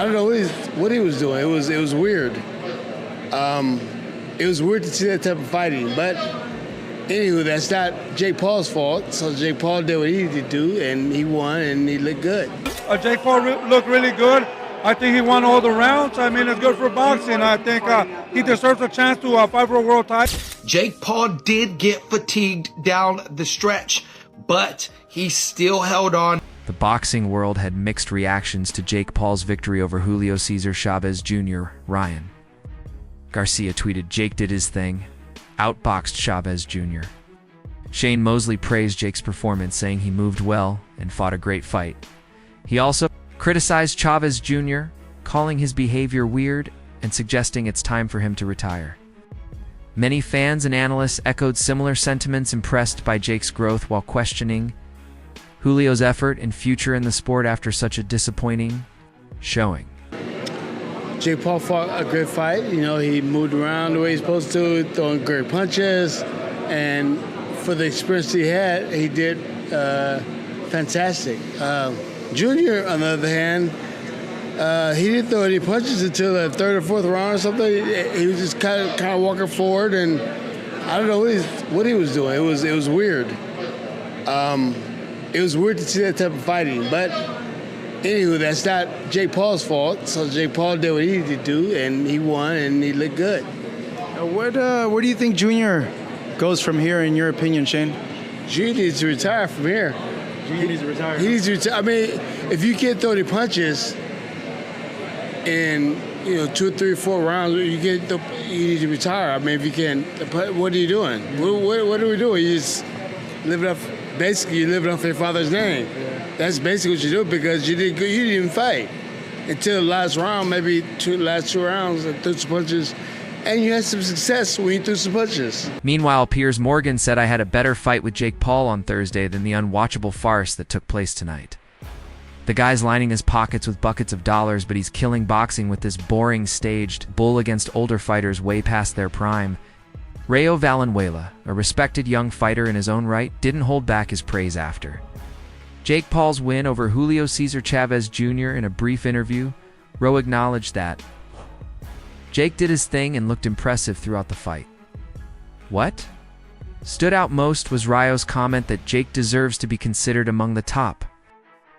I don't know what he was doing. It was weird. It was weird to see that type of fighting. But anywho, that's not Jake Paul's fault. So Jake Paul did what he needed to do, and he won, and he looked good. Jake Paul looked really good. I think he won all the rounds. I mean, it's good for boxing. I think he deserves a chance to fight for a world title. Jake Paul did get fatigued down the stretch, but he still held on. The boxing world had mixed reactions to Jake Paul's victory over Julio Cesar Chavez Jr. Ryan Garcia tweeted, "Jake did his thing, outboxed Chavez Jr." Shane Mosley praised Jake's performance, saying he moved well and fought a great fight. He also criticized Chavez Jr., calling his behavior weird and suggesting it's time for him to retire. Many fans and analysts echoed similar sentiments, impressed by Jake's growth while questioning Julio's effort and future in the sport after such a disappointing showing. Jake Paul fought a good fight. You know, he moved around the way he's supposed to, throwing great punches, and for the experience he had, he did fantastic. Junior, on the other hand, he didn't throw any punches until the third or fourth round or something. He was just kind of walking forward, and I don't know what he was doing. It was weird. It was weird to see that type of fighting. But anywho, that's not Jake Paul's fault. So Jake Paul did what he needed to do, and he won, and he looked good. Where do you think Junior goes from here, in your opinion, Shane? Junior needs to retire from here. Junior needs to retire. He needs to retire. I mean, if you can't throw any punches in 2, 3, 4 rounds, you need to retire. I mean, if you can't, what are you doing? What are we doing? You just living off. Basically, you're living off your father's name. Yeah. That's basically what you do, because you didn't even fight until the last round, maybe last 2 rounds, and threw some punches, and you had some success when you threw some punches. Meanwhile, Piers Morgan said, "I had a better fight with Jake Paul on Thursday than the unwatchable farce that took place tonight. The guy's lining his pockets with buckets of dollars, but he's killing boxing with this boring, staged bull against older fighters way past their prime." Rayo Valenzuela, a respected young fighter in his own right, didn't hold back his praise after Jake Paul's win over Julio Cesar Chavez Jr. In a brief interview, Rayo acknowledged that Jake did his thing and looked impressive throughout the fight. What stood out most was Rayo's comment that Jake deserves to be considered among the top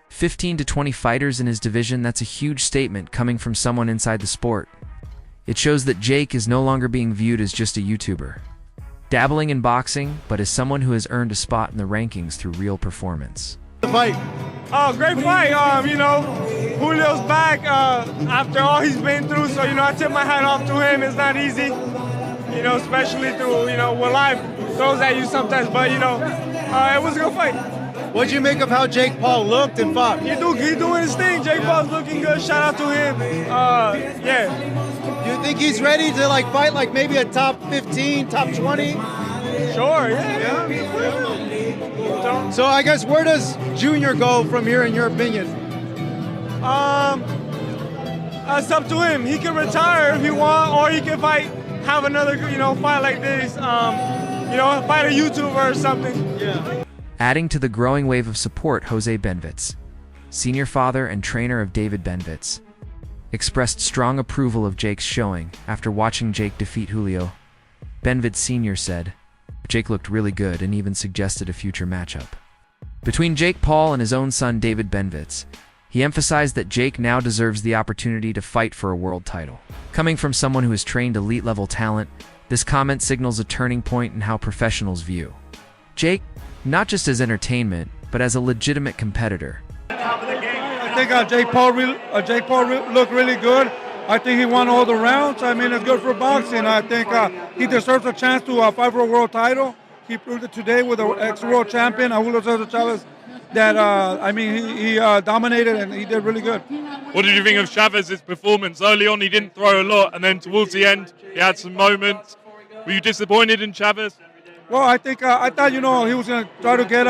15 to 20 fighters in his division. That's a huge statement coming from someone inside the sport. It shows that Jake is no longer being viewed as just a YouTuber, dabbling in boxing, but as someone who has earned a spot in the rankings through real performance. The fight. Oh, great fight. Julio's back after all he's been through, so, I tip my hat off to him. It's not easy, especially through, what life throws at you sometimes, but, it was a good fight. What did you make of how Jake Paul looked and fought? He's doing his thing. Jake Paul's looking good. Shout out to him. Yeah. Do you think he's ready to fight maybe a top 15, top 20? Sure, yeah. So I guess where does Junior go from here, in your opinion? It's up to him. He can retire if he wants, or he can have another, fight like this. Fight a YouTuber or something. Yeah. Adding to the growing wave of support, Jose Benvitz, senior father and trainer of David Benvitz, expressed strong approval of Jake's showing after watching Jake defeat Julio. Benvitz Sr. said, "Jake looked really good," and even suggested a future matchup between Jake Paul and his own son David Benvitz. He emphasized that Jake now deserves the opportunity to fight for a world title. Coming from someone who has trained elite-level talent, this comment signals a turning point in how professionals view Jake, not just as entertainment, but as a legitimate competitor. I think Jake Paul looked really good. I think he won all the rounds. I mean, it's good for boxing. I think he deserves a chance to fight for a world title. He proved it today with an ex-world champion, Julio Cesar Chavez, that, he dominated and he did really good. What did you think of Chavez's performance? Early on, he didn't throw a lot, and then towards the end, he had some moments. Were you disappointed in Chavez? Well, I thought, he was going to try to get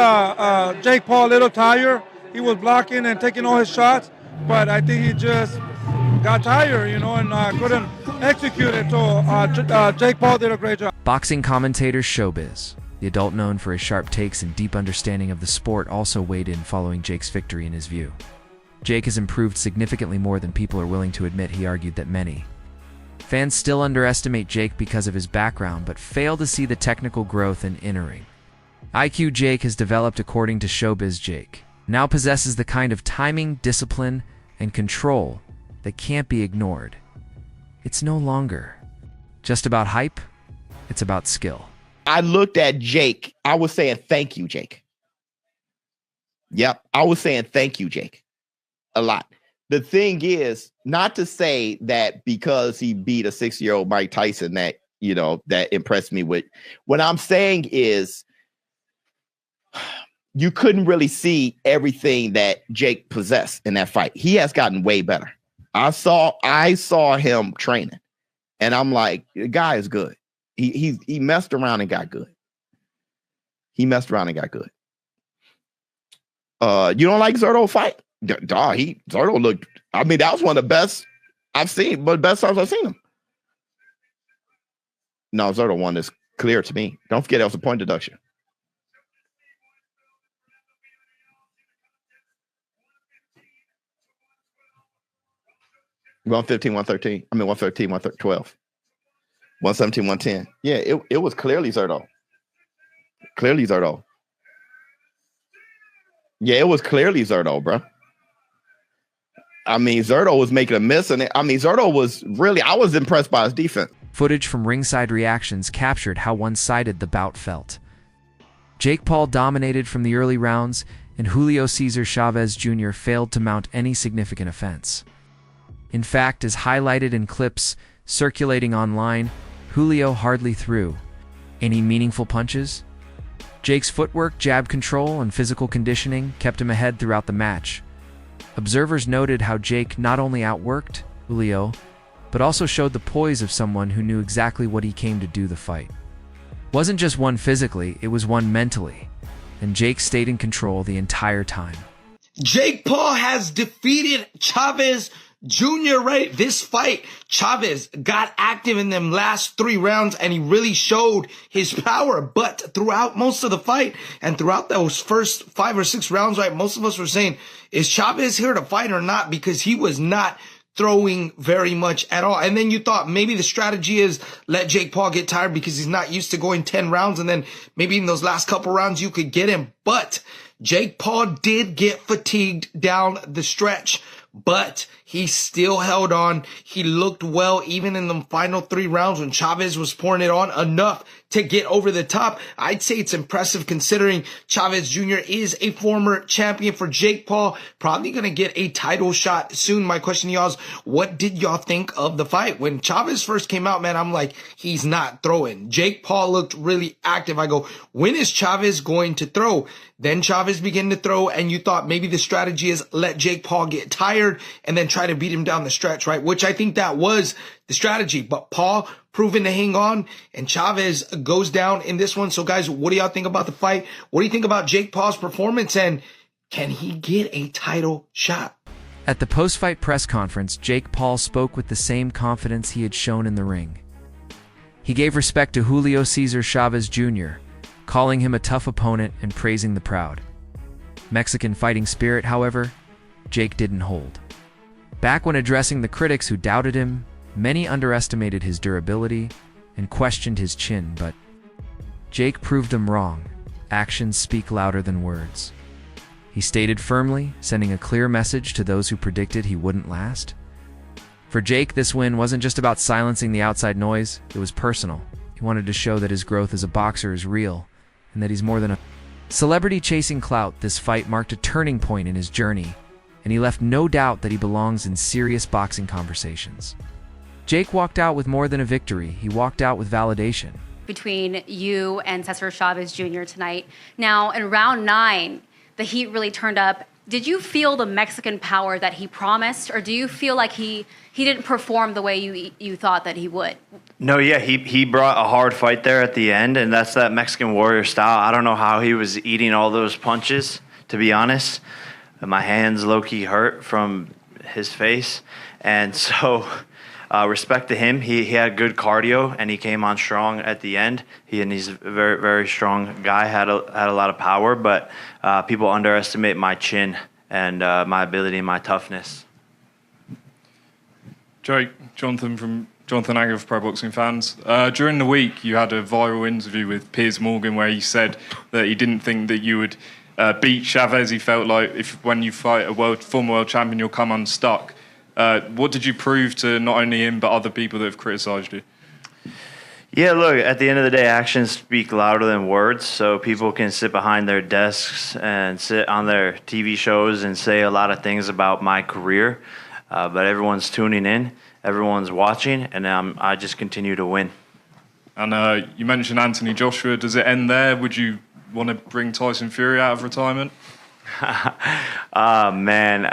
Jake Paul a little tired. He was blocking and taking all his shots, but I think he just got tired, and couldn't execute it. So Jake Paul did a great job. Boxing commentator Showbiz, the adult known for his sharp takes and deep understanding of the sport, also weighed in following Jake's victory in his view. Jake has improved significantly more than people are willing to admit, he argued that many fans still underestimate Jake because of his background, but fail to see the technical growth in in-ring IQ Jake has developed. According to Showbiz, Jake now possesses the kind of timing, discipline, and control that can't be ignored. It's no longer just about hype, it's about skill. I looked at Jake. I was saying, thank you, Jake. Yep, I was saying, thank you, Jake. A lot. The thing is, not to say that because he beat a 6-year-old Mike Tyson that, that impressed me with. What I'm saying is you couldn't really see everything that Jake possessed in that fight. He has gotten way better. I saw him training, and I'm like, the guy is good. He messed around and got good. You don't like Zerto fight? Zerto looked. I mean, that was one of the best I've seen, but best times I've seen him. No, Zerto won this clear to me. Don't forget that was a point deduction. 115, 113. I mean, 113, 112. 117, 110. Yeah, it was clearly Zerto. Yeah, it was clearly Zerto, bro. I mean, Zerto was making a miss, and Zerto was really, I was impressed by his defense. Footage from ringside reactions captured how one-sided the bout felt. Jake Paul dominated from the early rounds, and Julio Cesar Chavez Jr. failed to mount any significant offense. In fact, as highlighted in clips circulating online, Julio hardly threw any meaningful punches. Jake's footwork, jab control, and physical conditioning kept him ahead throughout the match. Observers noted how Jake not only outworked Julio, but also showed the poise of someone who knew exactly what he came to do. The fight wasn't just won physically, it was won mentally, and Jake stayed in control the entire time. Jake Paul has defeated Chavez Jr., right? This fight, Chavez got active in them last 3 rounds and he really showed his power. But throughout most of the fight and throughout those first 5 or 6 rounds, right, most of us were saying, is Chavez here to fight or not? Because he was not throwing very much at all. And then you thought maybe the strategy is let Jake Paul get tired because he's not used to going 10 rounds. And then maybe in those last couple rounds you could get him. But Jake Paul did get fatigued down the stretch, but he still held on. He looked well even in the final 3 rounds when Chavez was pouring it on enough to get over the top. I'd say it's impressive considering Chavez Jr. is a former champion. For Jake Paul, probably going to get a title shot soon. My question to y'all is, what did y'all think of the fight? When Chavez first came out, man, I'm like, he's not throwing. Jake Paul looked really active. I go, when is Chavez going to throw? Then Chavez began to throw, and you thought maybe the strategy is let Jake Paul get tired and then try to beat him down the stretch, right? Which I think that was the strategy. But Paul proven to hang on, and Chavez goes down in this one. So, guys, what do y'all think about the fight? What do you think about Jake Paul's performance, and can he get a title shot? At the post-fight press conference, Jake Paul spoke with the same confidence he had shown in the ring. He gave respect to Julio Cesar Chavez Jr., calling him a tough opponent and praising the proud Mexican fighting spirit. However, Jake didn't hold back when addressing the critics who doubted him. Many underestimated his durability and questioned his chin, but Jake proved them wrong. Actions speak louder than words. He stated firmly, sending a clear message to those who predicted he wouldn't last. For Jake, this win wasn't just about silencing the outside noise, it was personal. He wanted to show that his growth as a boxer is real, and that he's more than a celebrity chasing clout. This fight marked a turning point in his journey, and he left no doubt that he belongs in serious boxing conversations. Jake walked out with more than a victory, he walked out with validation. Between you and Cesar Chavez Jr. tonight. Now, in round 9, the heat really turned up. Did you feel the Mexican power that he promised, or do you feel like he didn't perform the way you thought that he would? No, yeah, he brought a hard fight there at the end, and that's that Mexican warrior style. I don't know how he was eating all those punches, to be honest. My hands low-key hurt from his face, and so respect to him. He had good cardio, and he came on strong at the end. He's a very, very strong guy, had a lot of power, but people underestimate my chin and my ability and my toughness. Jake, Jonathan Agger of Pro Boxing Fans. During the week, you had a viral interview with Piers Morgan where he said that he didn't think that you would beat Chavez. He felt like when you fight a former world champion, you'll come unstuck. What did you prove to not only him but other people that have criticised you? Yeah, look, at the end of the day, actions speak louder than words. So people can sit behind their desks and sit on their TV shows and say a lot of things about my career, but everyone's tuning in, everyone's watching, and I just continue to win. And you mentioned Anthony Joshua. Does it end there? Would you want to bring Tyson Fury out of retirement? Man,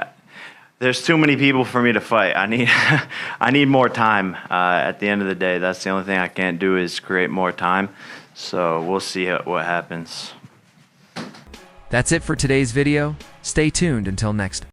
there's too many people for me to fight. I need more time. At the end of the day, that's the only thing I can't do is create more time. So we'll see what happens. That's it for today's video. Stay tuned until next.